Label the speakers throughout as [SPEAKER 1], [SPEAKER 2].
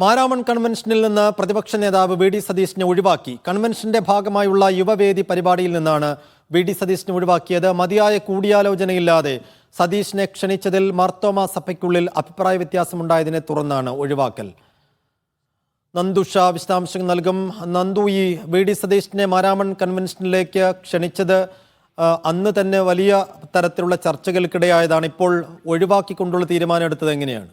[SPEAKER 1] മാരാമൺ കൺവെൻഷനിൽ നിന്ന് പ്രതിപക്ഷ നേതാവ് വി ഡി സതീശനെ ഒഴിവാക്കി. കൺവെൻഷന്റെ ഭാഗമായുള്ള യുവവേദി പരിപാടിയിൽ നിന്നാണ് വി ഡി സതീശനെ ഒഴിവാക്കിയത്. മതിയായ കൂടിയാലോചനയില്ലാതെ സതീശനെ ക്ഷണിച്ചതിൽ മാർത്തോമാ സഭയ്ക്കുള്ളിൽ അഭിപ്രായ വ്യത്യാസമുണ്ടായതിനെ തുടർന്നാണ് ഒഴിവാക്കൽ. നന്ദുഷ വിശദാംശങ്ങൾ നൽകും. നന്ദു, ഈ വി ഡി സതീശനെ മാരാമൺ കൺവെൻഷനിലേക്ക് ക്ഷണിച്ചത് അന്ന് തന്നെ വലിയ തരത്തിലുള്ള ചർച്ചകൾക്കിടയായതാണ്. ഇപ്പോൾ ഒഴിവാക്കിക്കൊണ്ടുള്ള തീരുമാനം എടുത്തത് എങ്ങനെയാണ്?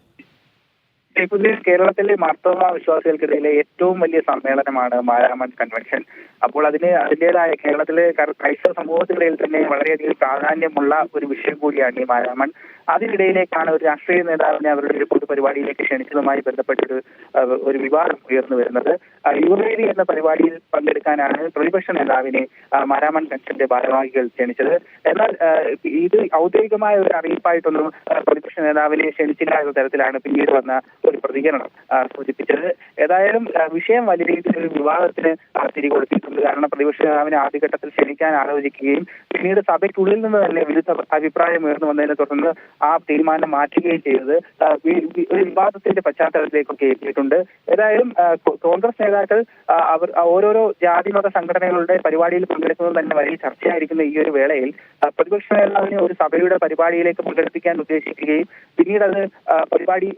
[SPEAKER 2] കേരളത്തിലെ മാർത്തോമാ വിശ്വാസികൾക്കിടയിലെ ഏറ്റവും വലിയ സമ്മേളനമാണ് മാരാമൺ കൺവെൻഷൻ. അപ്പോൾ അതിൻ്റെതായ കേരളത്തിലെ ക്രൈസ്തവ സമൂഹത്തിനിടയിൽ തന്നെ വളരെയധികം പ്രാധാന്യമുള്ള ഒരു വിഷയം കൂടിയാണ് ഈ മാരാമൺ. അതിനിടയിലേക്കാണ് ഒരു രാഷ്ട്രീയ നേതാവിനെ അവരുടെ ഒരു പൊതുപരിപാടിയിലേക്ക് ക്ഷണിച്ചതുമായി ബന്ധപ്പെട്ടൊരു ഒരു വിവാദം ഉയർന്നു വരുന്നത്. യുവവേദി എന്ന പരിപാടിയിൽ പങ്കെടുക്കാനാണ് പ്രതിപക്ഷ നേതാവിനെ മാരാമൺ കൺവെൻഷന്റെ ഭാരവാഹികൾ ക്ഷണിച്ചത്. എന്നാൽ ഇത് ഔദ്യോഗികമായ ഒരു അറിയിപ്പായിട്ടൊന്നും പ്രതിപക്ഷ നേതാവിനെ ക്ഷണിച്ചില്ല എന്ന തരത്തിലാണ് പിന്നീട് വന്ന ഒരു പ്രതികരണം സൂചിപ്പിച്ചത്. ഏതായാലും വിഷയം വലിയ രീതിയിൽ ഒരു വിവാദത്തിന് തിരികൊടുത്തിട്ടുണ്ട്. കാരണം പ്രതിപക്ഷ നേതാവിനെ ആദ്യഘട്ടത്തിൽ ക്ഷണിക്കാൻ ആലോചിക്കുകയും പിന്നീട് സഭയ്ക്കുള്ളിൽ നിന്ന് തന്നെ വിരുദ്ധ അഭിപ്രായം ഉയർന്നു വന്നതിനെ തുടർന്ന് ആ തീരുമാനം മാറ്റുകയും ചെയ്തത് ഒരു വിവാദത്തിന്റെ പശ്ചാത്തലത്തിലേക്കൊക്കെ എത്തിയിട്ടുണ്ട്. ഏതായാലും കോൺഗ്രസ് നേതാക്കൾ അവർ ഓരോരോ ജാതിമത സംഘടനകളുടെ പരിപാടിയിൽ പങ്കെടുക്കുന്നത് തന്നെ വലിയ ചർച്ചയായിരിക്കുന്ന ഈ ഒരു വേളയിൽ പ്രതിപക്ഷ നേതാവിനെ ഒരു സഭയുടെ പരിപാടിയിലേക്ക് പങ്കെടുപ്പിക്കാൻ ഉദ്ദേശിക്കുകയും പിന്നീട് അത് പരിപാടി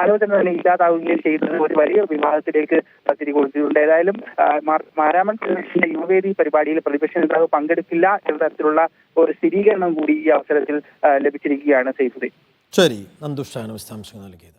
[SPEAKER 2] ആലോചന തന്നെ ഇല്ലാതാവുകയും ചെയ്യുന്നത് ഒരു വലിയ വിവാദത്തിലേക്ക് തിരികൊടുത്തിട്ടുണ്ട്. ഏതായാലും മാരാമൺ കൺവെൻഷന്റെ യുവവേദി പരിപാടിയിൽ പ്രതിപക്ഷ നേതാവ് പങ്കെടുക്കില്ല എന്ന തരത്തിലുള്ള ഒരു സ്ഥിരീകരണം കൂടി ഈ അവസരത്തിൽ ലഭിച്ചിരിക്കുകയാണ്. സൈഫുദ്ദീൻ.
[SPEAKER 1] ശരി, നന്ദുഷാണ് വിശദാംശങ്ങൾ നൽകിയത്.